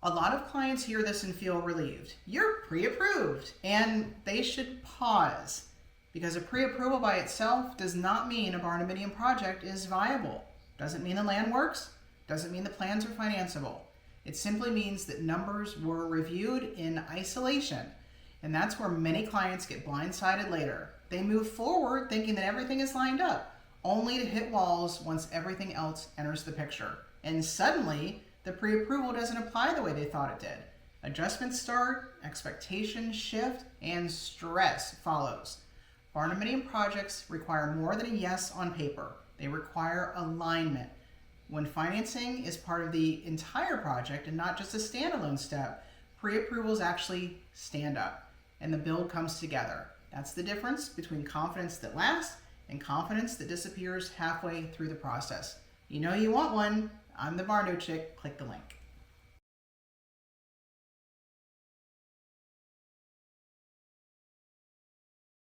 A lot of clients hear this and feel relieved. You're pre-approved, and they should pause, because a pre-approval by itself does not mean a Barndominium project is viable. Doesn't mean the land works, doesn't mean the plans are financeable. It simply means that numbers were reviewed in isolation, and that's where many clients get blindsided later. They move forward thinking that everything is lined up, only to hit walls once everything else enters the picture. And suddenly, the pre-approval doesn't apply the way they thought it did. Adjustments start, expectations shift, and stress follows. Barndominium projects require more than a yes on paper. They require alignment. When financing is part of the entire project and not just a standalone step, pre-approvals actually stand up and the build comes together. That's the difference between confidence that lasts and confidence that disappears halfway through the process. You know you want one. I'm the Barndo Chick. Click the link.